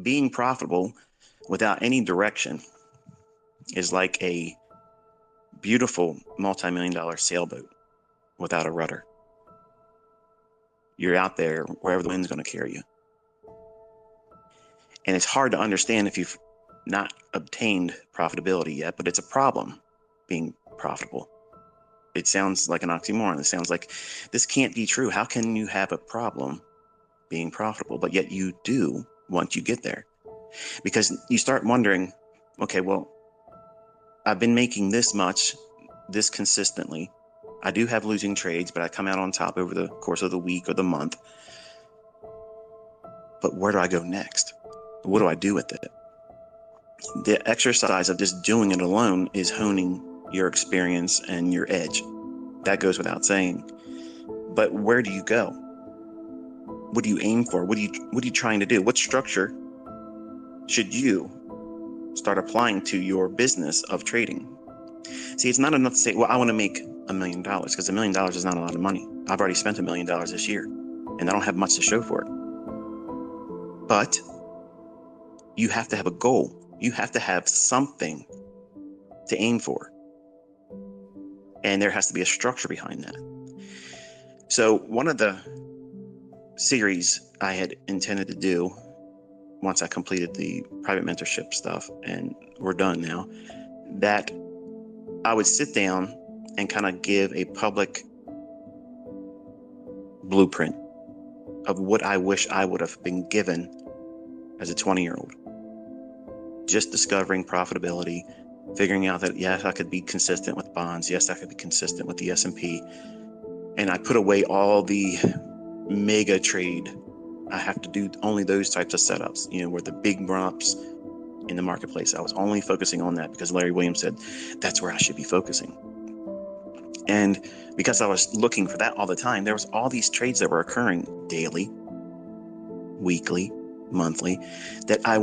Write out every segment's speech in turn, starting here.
being profitable without any direction is like a beautiful multi-million dollar sailboat without a rudder. You're out there wherever the wind's going to carry you. And it's hard to understand if you've not obtained profitability yet, but it's a problem being profitable. It sounds like an oxymoron. It sounds like this can't be true. How can you have a problem being profitable? But yet you do once you get there. Because you start wondering, okay, well, I've been making this much, this consistently. I do have losing trades, but I come out on top over the course of the week or the month. But where do I go next? What do I do with it? The exercise of just doing it alone is honing your experience and your edge. That goes without saying. But where do you go? What do you aim for? What are you trying to do? What structure should you start applying to your business of trading? See, it's not enough to say, well, I want to make $1 million, because $1 million is not a lot of money. I've already spent $1 million this year, and I don't have much to show for it. But you have to have a goal. You have to have something to aim for. And there has to be a structure behind that. So one of the series I had intended to do once I completed the private mentorship stuff, and we're done now, that I would sit down and kind of give a public blueprint of what I wish I would have been given as a 20-year-old. Just discovering profitability, figuring out that, yes, I could be consistent with bonds. Yes, I could be consistent with the S&P. And I put away all the mega trade. I have to do only those types of setups, where the big run-ups in the marketplace. I was only focusing on that because Larry Williams said that's where I should be focusing. And because I was looking for that all the time, there was all these trades that were occurring daily, weekly, monthly, that I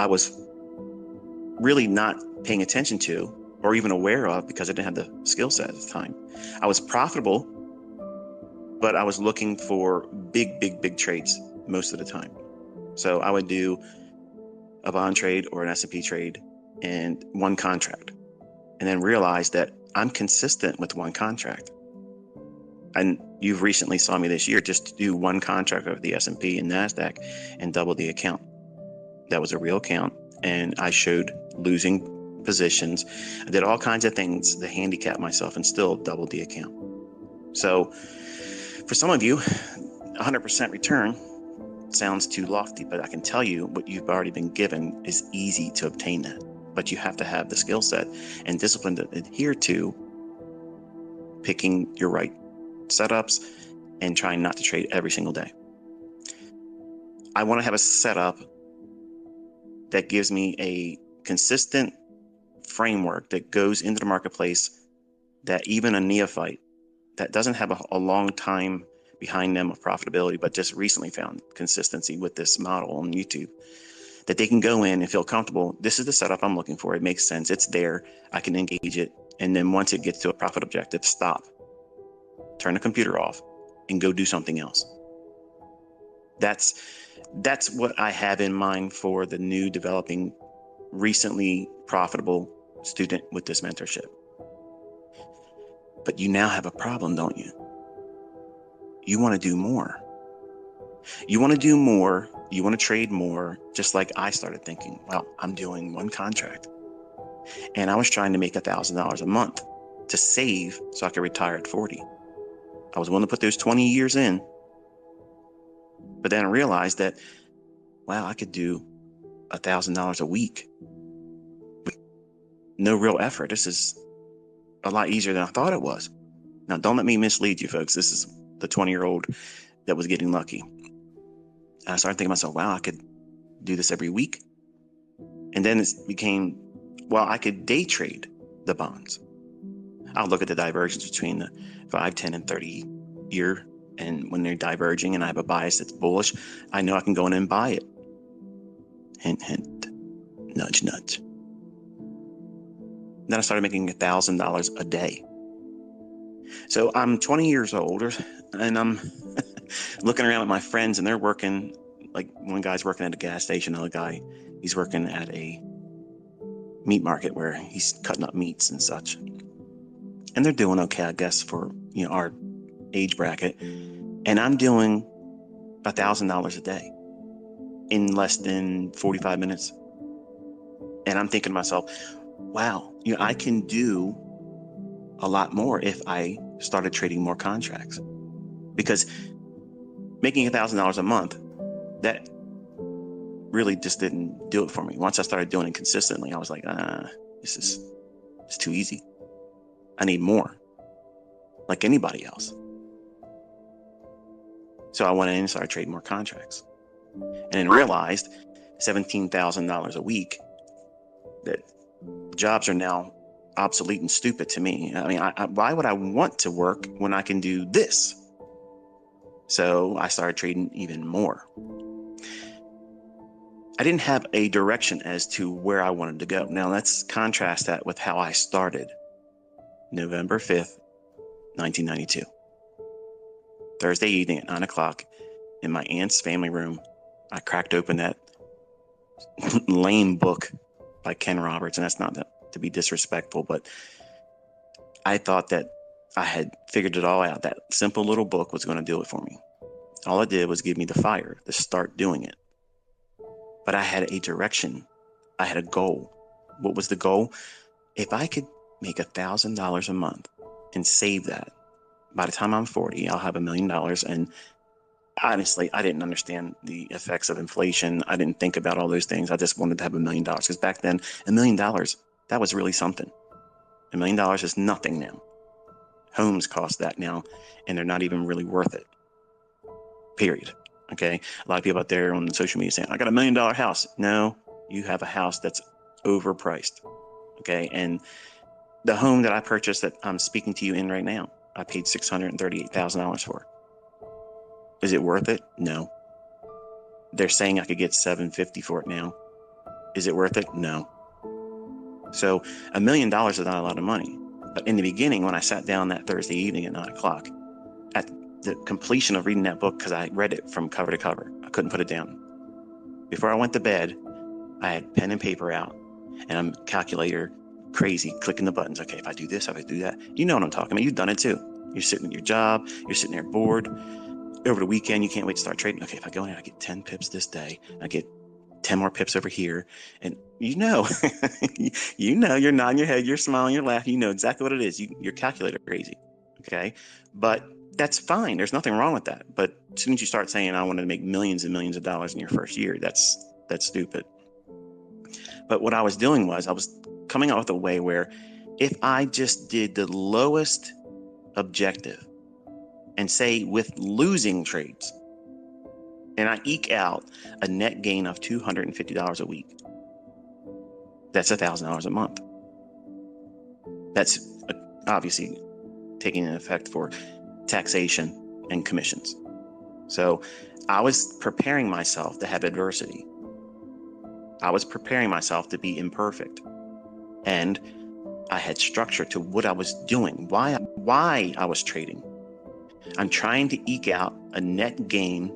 was really not paying attention to or even aware of because I didn't have the skill set at the time. I was profitable, but I was looking for big trades most of the time. So I would do a bond trade or an S&P trade and one contract, and then realize that I'm consistent with one contract. And you've recently saw me this year just do one contract of the S&P and NASDAQ and double the account. That was a real account. And I showed losing positions. I did all kinds of things to handicap myself and still doubled the account. So for some of you, 100% return sounds too lofty, but I can tell you what you've already been given is easy to obtain that. But you have to have the skill set and discipline to adhere to picking your right setups and trying not to trade every single day. I want to have a setup that gives me a consistent framework that goes into the marketplace that even a neophyte that doesn't have a long time behind them of profitability, but just recently found consistency with this model on YouTube, that they can go in and feel comfortable. This is the setup I'm looking for. It makes sense. It's there. I can engage it. And then once it gets to a profit objective, stop, turn the computer off, and go do something else. That's what I have in mind for the new developing, recently profitable student with this mentorship. But you now have a problem, don't you? You want to do more. You want to do more. You want to trade more, just like I started thinking, well, I'm doing one contract. And I was trying to make $1,000 a month to save so I could retire at 40. I was willing to put those 20 years in. But then I realized that, wow, I could do $1,000 a week with no real effort. This is a lot easier than I thought it was. Now, don't let me mislead you, folks. This is the 20-year-old that was getting lucky. And I started thinking to myself, wow, I could do this every week. And then it became, well, I could day trade the bonds. I'll look at the divergence between the 5, 10, and 30 year. And when they're diverging and I have a bias that's bullish, I know I can go in and buy it. Hint, hint, nudge, nudge. Then I started making $1,000 a day. So I'm 20 years old and I'm looking around at my friends and they're working Like one guy's working at a gas station, another guy, he's working at a meat market where he's cutting up meats and such. And they're doing okay, I guess, for our age bracket. And I'm doing $1,000 a day in less than 45 minutes. And I'm thinking to myself, wow, I can do a lot more if I started trading more contracts. Because making $1,000 a month, that really just didn't do it for me. Once I started doing it consistently, I was like, it's too easy. I need more, like anybody else. So I went in and started trading more contracts, and then realized $17,000 a week, that jobs are now obsolete and stupid to me. I mean, why would I want to work when I can do this? So I started trading even more. I didn't have a direction as to where I wanted to go. Now let's contrast that with how I started. November 5th, 1992. Thursday evening at 9 o'clock in my aunt's family room, I cracked open that lame book by Ken Roberts. And that's not to be disrespectful, but I thought that I had figured it all out. That simple little book was going to do it for me. All it did was give me the fire to start doing it. But I had a direction. I had a goal. What was the goal? If I could make $1,000 a month and save that, by the time I'm 40, I'll have $1 million. And honestly, I didn't understand the effects of inflation. I didn't think about all those things. I just wanted to have $1 million, because back then, $1 million, that was really something. $1 million is nothing now. Homes cost that now, and they're not even really worth it. Period. Okay. A lot of people out there on social media saying, I got $1 million house. No, you have a house that's overpriced. Okay. And the home that I purchased that I'm speaking to you in right now, I paid $638,000 for. Is it worth it? No. They're saying I could get $750,000 for it now. Is it worth it? No. So $1 million is not a lot of money. But in the beginning, when I sat down that Thursday evening at 9 o'clock, at the completion of reading that book, because I read it from cover to cover, I couldn't put it down. Before I went to bed, I had pen and paper out, and I'm calculator crazy, clicking the buttons. Okay, if I do this, if I do that, you know what I'm talking about. You've done it too. You're sitting at your job, you're sitting there bored. Over the weekend, you can't wait to start trading. Okay, if I go in and I get 10 pips this day, I get 10 more pips over here. And you know, you're nodding your head, you're smiling, you're laughing, you know exactly what it is. You're calculator crazy. Okay. But that's fine. There's nothing wrong with that. But as soon as you start saying, I want to make millions and millions of dollars in your first year, that's stupid. But what I was doing was I was coming up with a way where if I just did the lowest objective, and say with losing trades, and I eke out a net gain of $250 a week, that's $1,000 a month. That's obviously taking an effect for taxation and commissions. So I was preparing myself to have adversity. I was preparing myself to be imperfect. And I had structure to what I was doing, why I was trading. I'm trying to eke out a net gain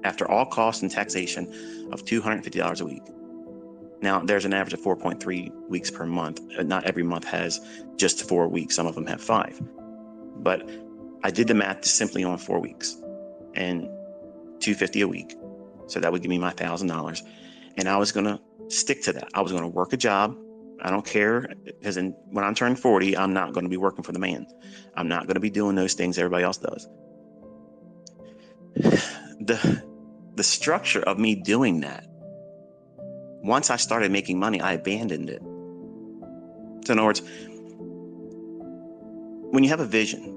after all costs and taxation of $250 a week. Now, there's an average of 4.3 weeks per month. Not every month has just 4 weeks. Some of them have 5. But I did the math simply on 4 weeks and $250 a week. So that would give me my $1,000. And I was going to stick to that. I was going to work a job. I don't care, because when I'm turning 40, I'm not going to be working for the man. I'm not going to be doing those things everybody else does. The structure of me doing that, once I started making money, I abandoned it. So in other words, when you have a vision,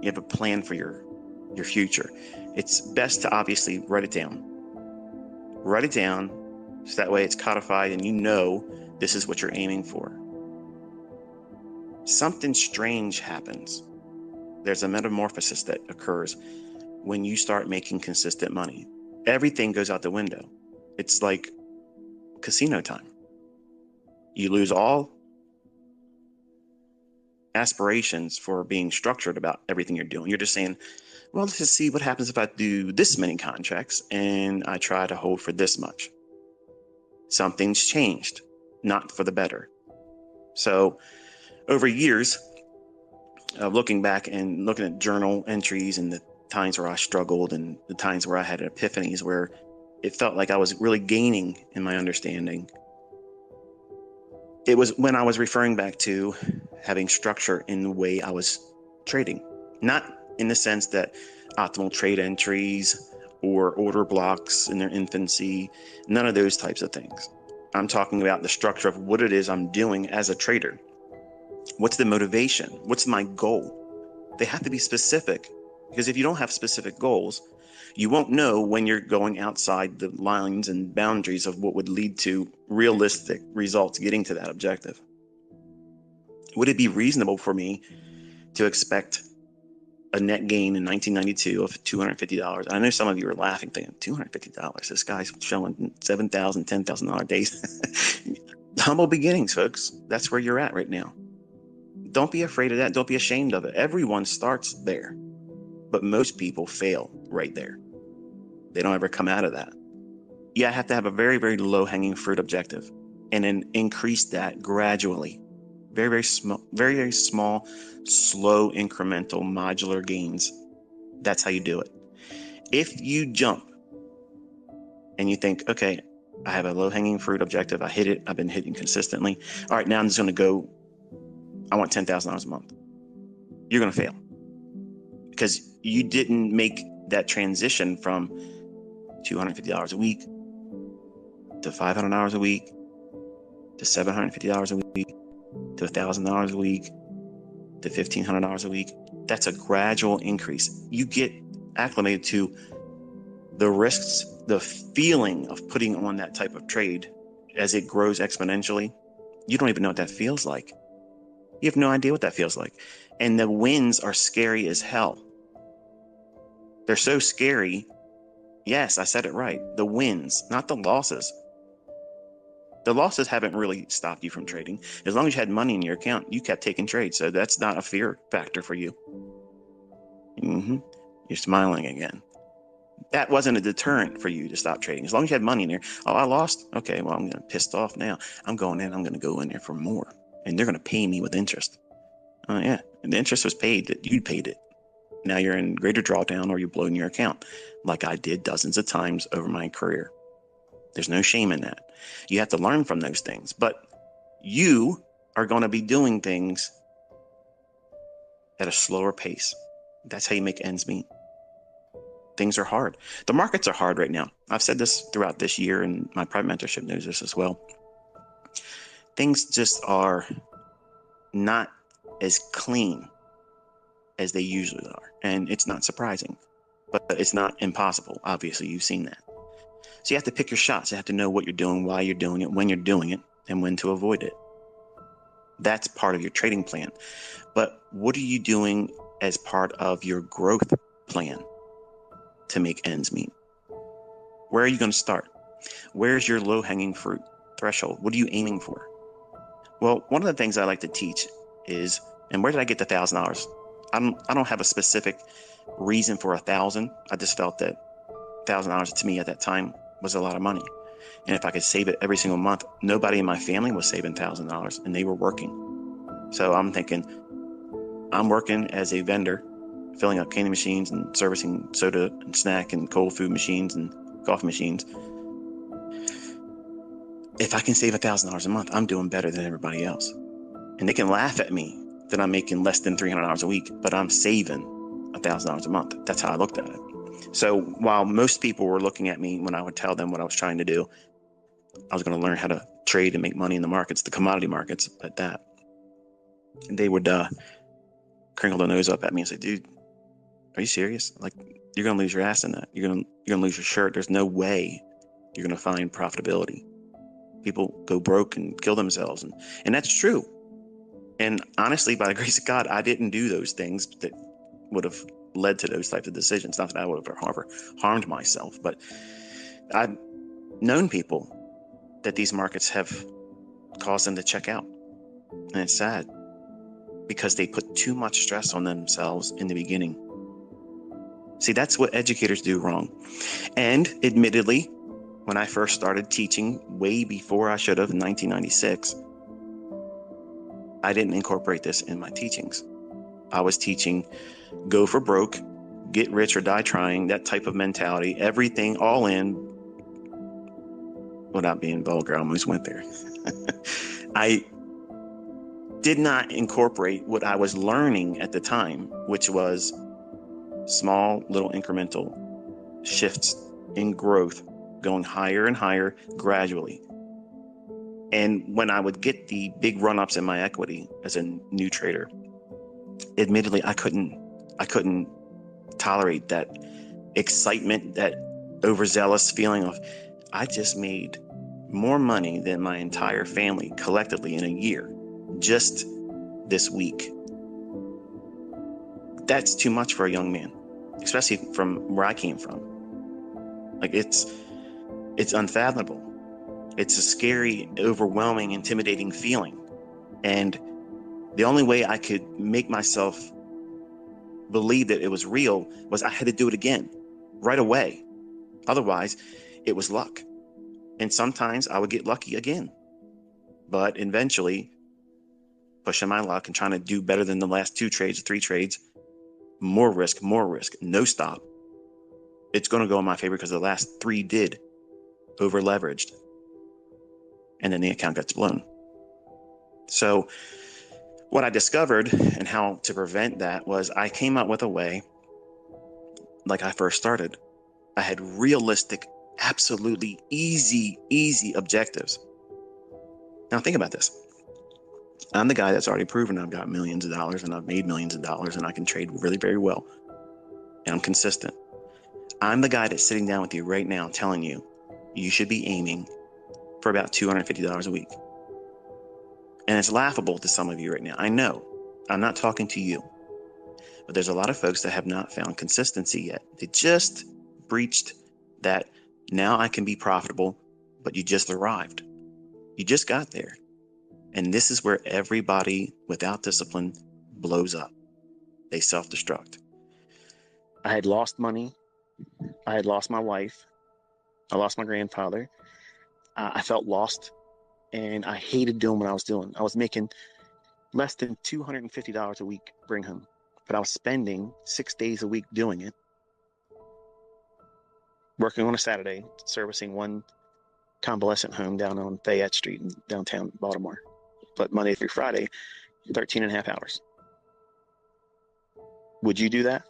you have a plan for your future, it's best to obviously write it down. Write it down so that way it's codified and you know this is what you're aiming for. Something strange happens. There's a metamorphosis that occurs when you start making consistent money. Everything goes out the window. It's like casino time. You lose all aspirations for being structured about everything you're doing. You're just saying, well, let's just see what happens if I do this many contracts and I try to hold for this much. Something's changed, not for the better. So over years of looking back and looking at journal entries and the times where I struggled and the times where I had epiphanies where it felt like I was really gaining in my understanding, it was when I was referring back to having structure in the way I was trading. Not in the sense that optimal trade entries or order blocks in their infancy, none of those types of things. I'm talking about the structure of what it is I'm doing as a trader. What's the motivation? What's my goal? They have to be specific, because if you don't have specific goals, you won't know when you're going outside the lines and boundaries of what would lead to realistic results getting to that objective. Would it be reasonable for me to expect a net gain in 1992 of $250? I know some of you are laughing, thinking, $250? This guy's showing $7,000, $10,000 days. Humble beginnings, folks. That's where you're at right now. Don't be afraid of that. Don't be ashamed of it. Everyone starts there, but most people fail right there. They don't ever come out of that. You have to have a very, very low hanging fruit objective and then increase that gradually. Very, very small, slow, incremental, modular gains. That's how you do it. If you jump and you think, okay, I have a low hanging fruit objective. I hit it. I've been hitting consistently. All right, now I'm just going to go. I want $10,000 a month. You're going to fail because you didn't make that transition from $250 a week to $500 a week to $750 a week to $1,000 a week to $1,500 a week. That's a gradual increase. You get acclimated to the risks, the feeling of putting on that type of trade as it grows exponentially. You don't even know what that feels like. You have no idea what that feels like. And the wins are scary as hell. They're so scary. Yes, I said it right. The wins, not the losses. The losses haven't really stopped you from trading. As long as you had money in your account, you kept taking trades. So that's not a fear factor for you. You're smiling again. That wasn't a deterrent for you to stop trading. As long as you had money in there. Oh, I lost. Okay, well, I'm pissed off now. I'm going to go in there for more. And they're going to pay me with interest. Yeah. And the interest was paid that you paid it. Now you're in greater drawdown or you're blowing your account like I did dozens of times over my career. There's no shame in that. You have to learn from those things, but you are going to be doing things at a slower pace. That's how you make ends meet. Things are hard. The markets are hard right now. I've said this throughout this year, and my private mentorship knows this as well. Things just are not as clean as they usually are. And it's not surprising, but it's not impossible. Obviously, you've seen that. So you have to pick your shots. You have to know what you're doing, why you're doing it, when you're doing it, and when to avoid it. That's part of your trading plan. But what are you doing as part of your growth plan to make ends meet? Where are you going to start? Where's your low-hanging fruit threshold? What are you aiming for? Well, one of the things I like to teach is, and where did I get the $1,000? I don't have a specific reason for 1,000. I just felt that $1,000 to me at that time was a lot of money. And if I could save it every single month, nobody in my family was saving $1,000 and they were working. So I'm thinking, I'm working as a vendor, filling up candy machines and servicing soda and snack and cold food machines and coffee machines. If I can save $1,000 a month, I'm doing better than everybody else. And they can laugh at me that I'm making less than $300 a week, but I'm saving $1,000 a month. That's how I looked at it. So while most people were looking at me when I would tell them what I was trying to do, I was going to learn how to trade and make money in the markets, the commodity markets at that. And they would crinkle their nose up at me and say, dude, are you serious? Like, you're going to lose your ass in that. You're going to lose your shirt. There's no way you're going to find profitability. People go broke and kill themselves. And that's true. And honestly, by the grace of God, I didn't do those things that would have led to those types of decisions. Not that I would have harmed myself, but I've known people that these markets have caused them to check out. And it's sad. because they put too much stress on themselves in the beginning. See, that's what educators do wrong. And admittedly, when I first started teaching way before I should have in 1996, I didn't incorporate this in my teachings. I was teaching go for broke, get rich or die trying, that type of mentality, everything all in. Without being vulgar, I almost went there. I did not incorporate what I was learning at the time, which was small little incremental shifts in growth, going higher and higher gradually. And when I would get the big run-ups in my equity as a new trader, admittedly, I couldn't tolerate that excitement, that overzealous feeling of, I just made more money than my entire family collectively in a year, just this week. That's too much for a young man, especially from where I came from. Like, it's unfathomable. It's a scary, overwhelming, intimidating feeling. And the only way I could make myself believe that it was real was I had to do it again right away. Otherwise, it was luck. And sometimes I would get lucky again. But eventually, pushing my luck and trying to do better than the last 2 trades, 3 trades, more risk, no stop. It's going to go in my favor because the last 3 did, over leveraged. And then the account gets blown. So what I discovered and how to prevent that was I came up with a way, like I first started. I had realistic, absolutely easy objectives. Now think about this. I'm the guy that's already proven I've got millions of dollars and I've made millions of dollars and I can trade really very well. And I'm consistent. I'm the guy that's sitting down with you right now telling you, you should be aiming for about $250 a week. And it's laughable to some of you right now. I know, I'm not talking to you, but there's a lot of folks that have not found consistency yet. They just breached that now I can be profitable, but you just arrived. You just got there. And this is where everybody without discipline blows up. They self-destruct. I had lost money. I had lost my wife. I lost my grandfather. I felt lost, and I hated doing what I was doing. I was making less than $250 a week bring home, but I was spending 6 days a week doing it, working on a Saturday, servicing one convalescent home down on Fayette Street in downtown Baltimore. But Monday through Friday, 13 and a half hours. Would you do that?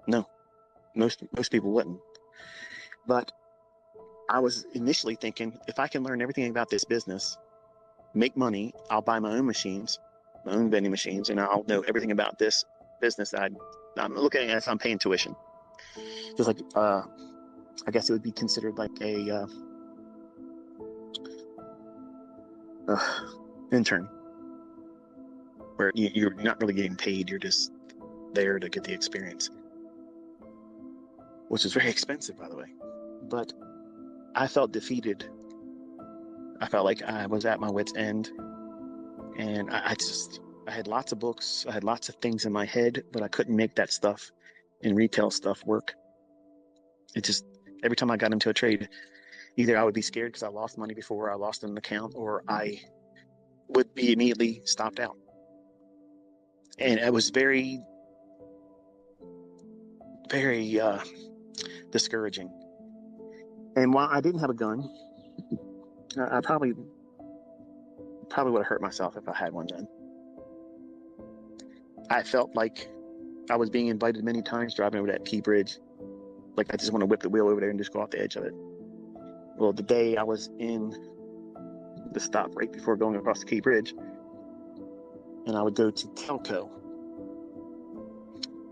No, most people wouldn't. But I was initially thinking, if I can learn everything about this business, make money, I'll buy my own machines, my own vending machines, and I'll know everything about this business that I'm looking at as I'm paying tuition. Just like, I guess it would be considered like a intern, where you're not really getting paid, you're just there to get the experience, which is very expensive, by the way. But I felt defeated. I felt like I was at my wit's end, and I had lots of books, I had lots of things in my head, but I couldn't make that stuff in retail stuff work. It just, every time I got into a trade, either I would be scared because I lost money before, I lost an account, or I would be immediately stopped out. And it was very, very discouraging. And while I didn't have a gun, I probably would have hurt myself if I had one then. I felt like I was being invited many times driving over that Key Bridge. Like I just want to whip the wheel over there and just go off the edge of it. Well, the day I was in the stop right before going across the Key Bridge, and I would go to Telco,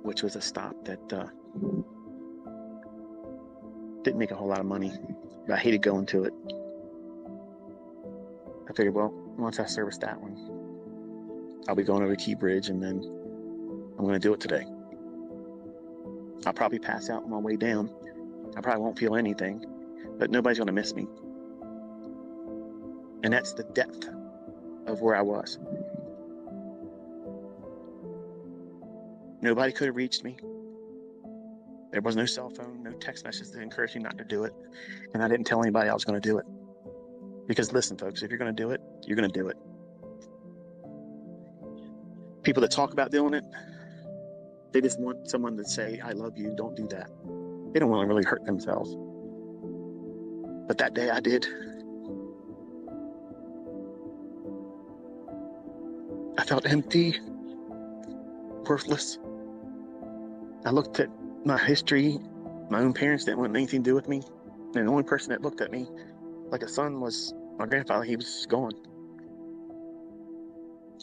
which was a stop that didn't make a whole lot of money, but I hated going to it. I figured, well, once I service that one, I'll be going over the Key Bridge, and then I'm going to do it today. I'll probably pass out on my way down. I probably won't feel anything, but nobody's going to miss me. And that's the depth of where I was. Nobody could have reached me. There was no cell phone, no text message that encouraged me not to do it. And I didn't tell anybody I was going to do it. Because listen, folks, if you're going to do it, you're going to do it. People that talk about doing it, they just want someone to say, I love you, don't do that. They don't want to really hurt themselves. But that day I did. I felt empty, worthless. I looked at my history. My own parents didn't want anything to do with me. And the only person that looked at me like a son was my grandfather. He was gone.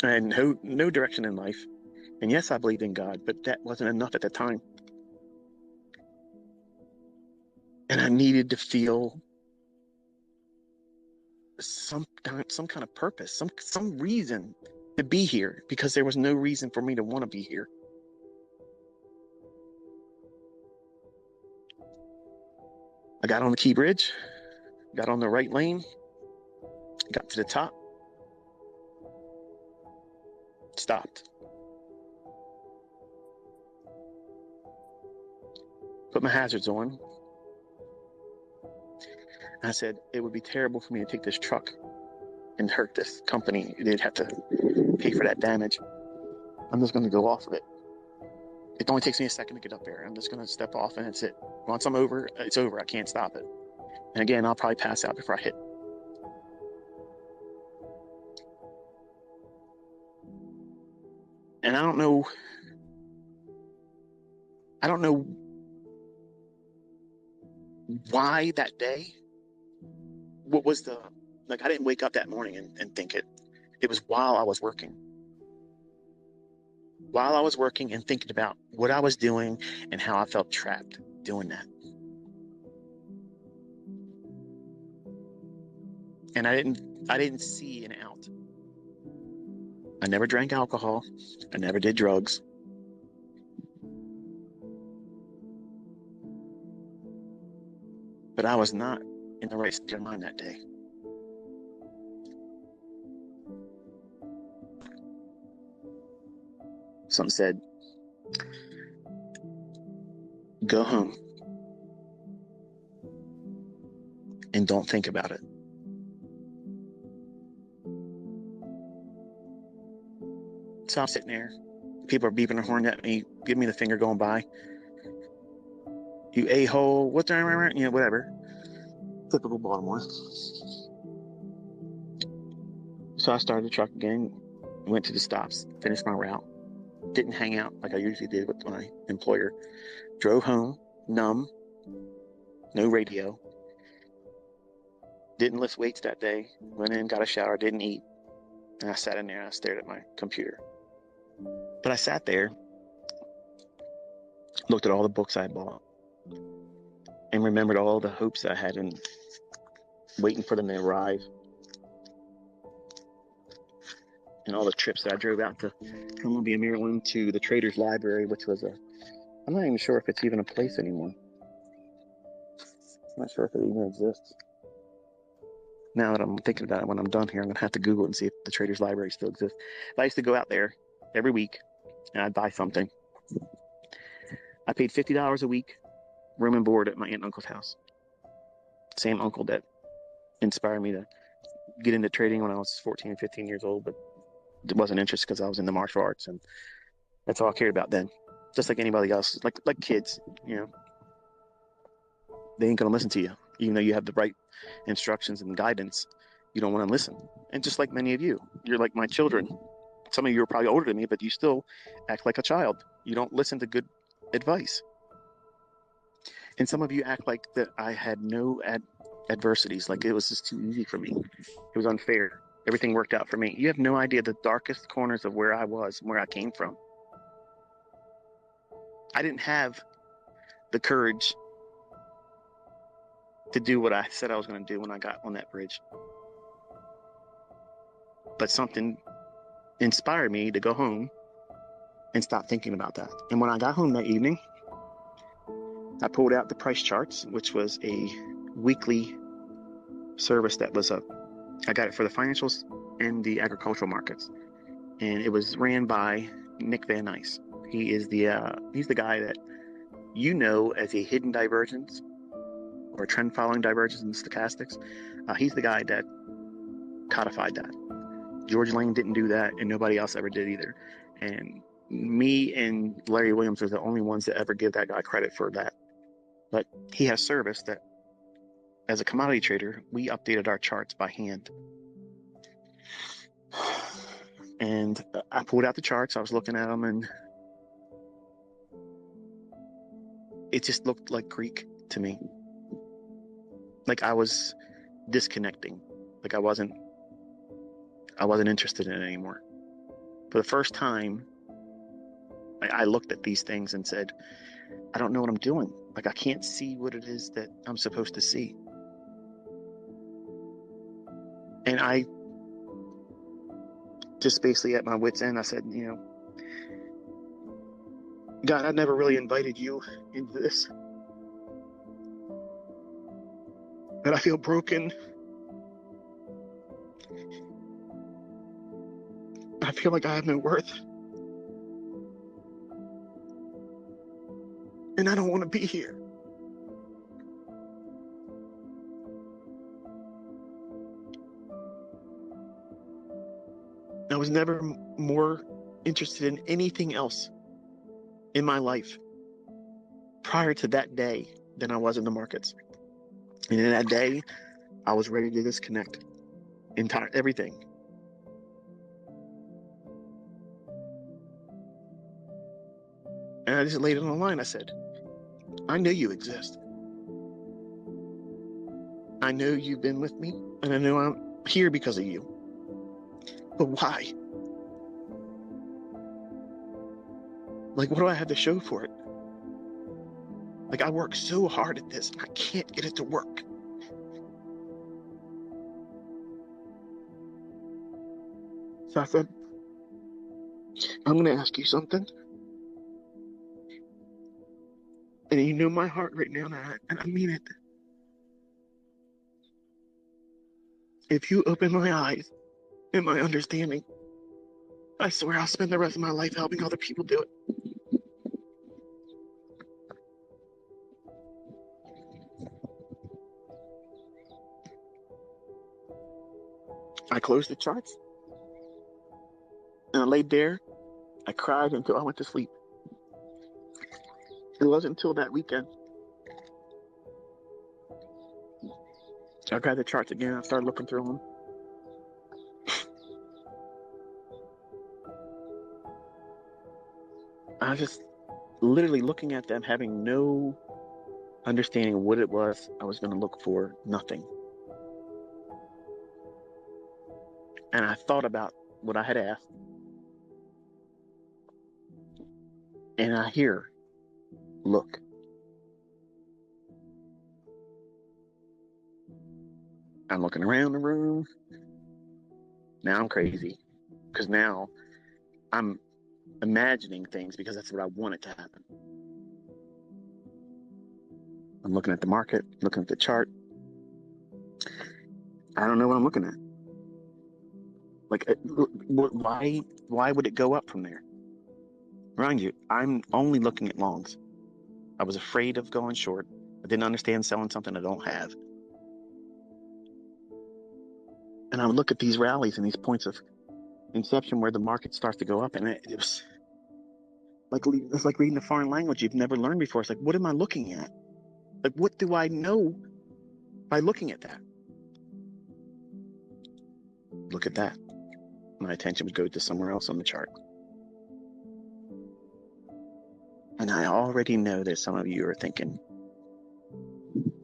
I had no direction in life. And yes, I believed in God, but that wasn't enough at the time. And I needed to feel some kind of purpose, some reason to be here, because there was no reason for me to want to be here. I got on the Key Bridge, got on the right lane, got to the top, stopped. Put my hazards on. I said, it would be terrible for me to take this truck and hurt this company. They'd have to pay for that damage. I'm just going to go off of it. It only takes me a second to get up there. I'm just going to step off and that's it. Once I'm over, it's over. I can't stop it. And again, I'll probably pass out before I hit. And I don't know why that day. What was I didn't wake up that morning and think it. It was while I was working. While I was working and thinking about what I was doing and how I felt trapped doing that. And I didn't see an out. I never drank alcohol. I never did drugs. But I was not in the right state of mind that day. Something said, go home and don't think about it. So I'm sitting there. People are beeping their horn at me, giving me the finger going by. You a-hole, what's that? Whatever. Typical Baltimore. So I started the truck again, went to the stops, finished my route. Didn't hang out like I usually did with my employer. Drove home, numb, no radio. Didn't lift weights that day. Went in, got a shower, didn't eat. And I sat in there and I stared at my computer. But I sat there, looked at all the books I bought, and remembered all the hopes I had and waiting for them to arrive. And all the trips that I drove out to Columbia, Maryland, to the Traders Library, which was I'm not even sure if it's even a place anymore. I'm not sure if it even exists. Now that I'm thinking about it, when I'm done here, I'm going to have to Google it and see if the Traders Library still exists. But I used to go out there every week, and I'd buy something. I paid $50 a week, room and board at my aunt and uncle's house. Same uncle that inspired me to get into trading when I was 14 and 15 years old, but it wasn't interested because I was in the martial arts, and that's all I cared about then. Just like anybody else, like kids, they ain't gonna listen to you, even though you have the right instructions and guidance. You don't want to listen. And just like many of you, you're like my children. Some of you are probably older than me, but you still act like a child. You don't listen to good advice. And some of you act like that I had no adversities, like it was just too easy for me. It was unfair. Everything worked out for me. You have no idea the darkest corners of where I was, where I came from. I didn't have the courage to do what I said I was going to do when I got on that bridge. But something inspired me to go home and stop thinking about that. And when I got home that evening, I pulled out the price charts, which was a weekly service that was I got it for the financials and the agricultural markets. And it was ran by Nick Van Nice. he's the guy that as a hidden divergence or trend following divergence in stochastics. He's the guy that codified that. George Lane didn't do that, and nobody else ever did either. And me and Larry Williams are the only ones that ever give that guy credit for that. But he has service that, as a commodity trader, we updated our charts by hand. And I pulled out the charts. I was looking at them, and it just looked like Greek to me. Like I was disconnecting. Like I wasn't interested in it anymore. For the first time, I looked at these things and said, I don't know what I'm doing. Like I can't see what it is that I'm supposed to see. And I just basically at my wit's end, I said, God, I never really invited you into this. But I feel broken. I feel like I have no worth. And I don't want to be here. I was never more interested in anything else in my life prior to that day than I was in the markets. And in that day, I was ready to disconnect everything. And I just laid it on the line. I said, I know you exist. I know you've been with me, and I know I'm here because of you. But why? Like, what do I have to show for it? Like, I work so hard at this, and I can't get it to work. So I said, I'm going to ask you something. And you know my heart right now, and I mean it. If you open my eyes and my understanding, I swear I'll spend the rest of my life helping other people do it. I closed the charts, and I laid there. I cried until I went to sleep. It wasn't until that weekend I grabbed the charts again. I started looking through them. I was just literally looking at them, having no understanding of what it was I was going to look for. Nothing. And I thought about what I had asked. And I hear, look. I'm looking around the room. Now I'm crazy. Because now I'm imagining things because that's what I wanted to happen. I'm looking at the market, looking at the chart. I don't know what I'm looking at. Like, why would it go up from there? Mind you, I'm only looking at longs. I was afraid of going short. I didn't understand selling something I don't have. And I would look at these rallies and these points of inception where the market starts to go up, and it was it's like reading a foreign language you've never learned before. It's like, what am I looking at? Like, what do I know by looking at that? Look at that. My attention would go to somewhere else on the chart. And I already know that some of you are thinking,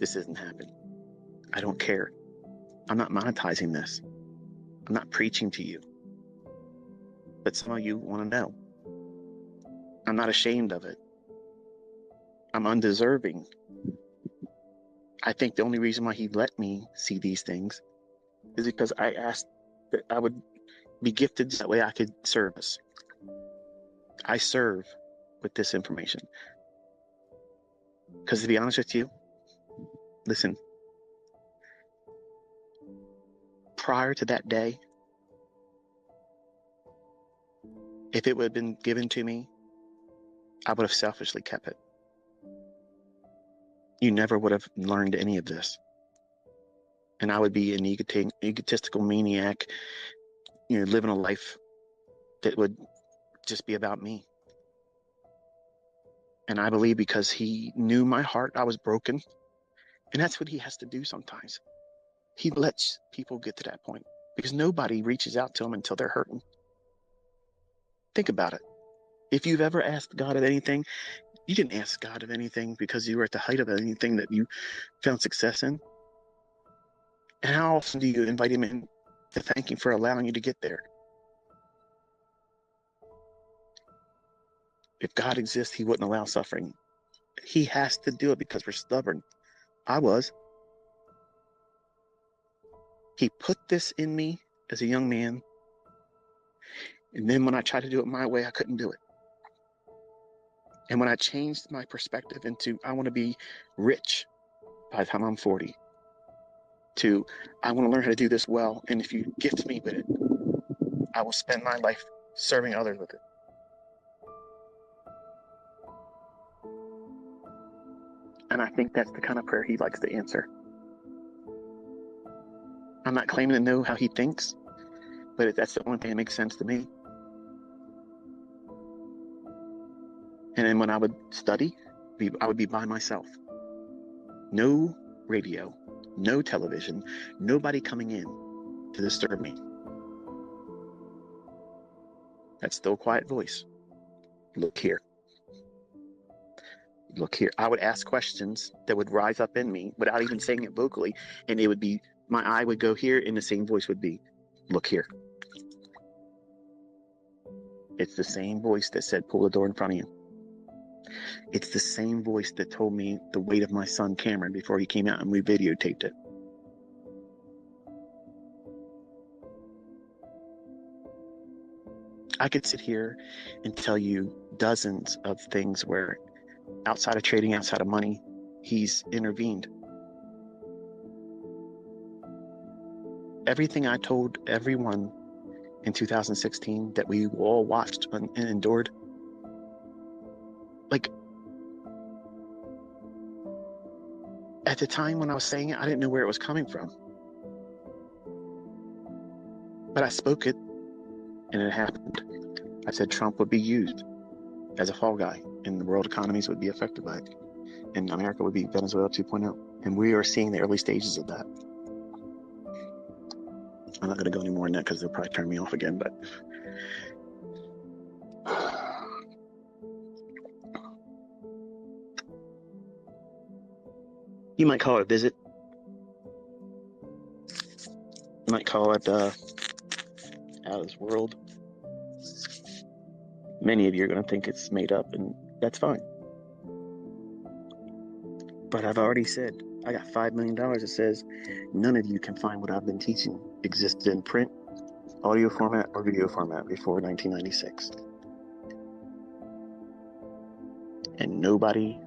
this isn't happening. I don't care. I'm not monetizing this. I'm not preaching to you. But some of you want to know. I'm not ashamed of it. I'm undeserving. I think the only reason why he let me see these things is because I asked that I would be gifted that way I could service. I serve with this information. Because to be honest with you, listen, prior to that day, if it would have been given to me I would have selfishly kept it. You never would have learned any of this. And I would be an egotistical maniac, living a life that would just be about me. And I believe because he knew my heart, I was broken. And that's what he has to do sometimes. He lets people get to that point because nobody reaches out to him until they're hurting. Think about it. If you've ever asked God of anything, you didn't ask God of anything because you were at the height of anything that you found success in. And how often do you invite him in to thank him for allowing you to get there? If God exists, he wouldn't allow suffering. He has to do it because we're stubborn. I was. He put this in me as a young man. And then when I tried to do it my way, I couldn't do it. And when I changed my perspective into, I want to be rich by the time I'm 40, to, I want to learn how to do this well. And if you gift me with it, I will spend my life serving others with it. And I think that's the kind of prayer he likes to answer. I'm not claiming to know how he thinks, but that's the only thing that makes sense to me. And then when I would study, I would be by myself. No radio, no television, nobody coming in to disturb me. That still quiet voice. Look here. Look here. I would ask questions that would rise up in me without even saying it vocally. And it would be, my eye would go here and the same voice would be, look here. It's the same voice that said, pull the door in front of you. It's the same voice that told me the weight of my son Cameron before he came out and we videotaped it. I could sit here and tell you dozens of things where outside of trading, outside of money, he's intervened. Everything I told everyone in 2016 that we all watched and endured, like, at the time when I was saying it, I didn't know where it was coming from. But I spoke it, and it happened. I said Trump would be used as a fall guy, and the world economies would be affected by it. And America would be Venezuela 2.0. And we are seeing the early stages of that. I'm not going to go any more in that because they'll probably turn me off again, but you might call it a visit. You might call it out of this world. Many of you are going to think it's made up, and that's fine. But I've already said, I got $5 million that says none of you can find what I've been teaching existed in print, audio format, or video format before 1996. And nobody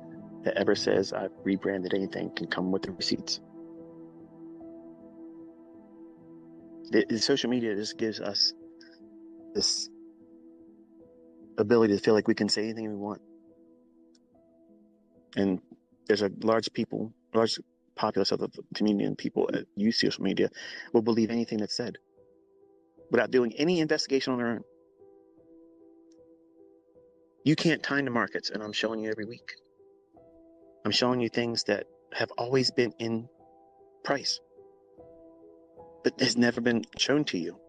that ever says I've rebranded anything can come with the receipts. The social media just gives us this ability to feel like we can say anything we want. And there's a large populace of the community and people that use social media will believe anything that's said without doing any investigation on their own. You can't time the markets, and I'm showing you every week. I'm showing you things that have always been in price, but has never been shown to you.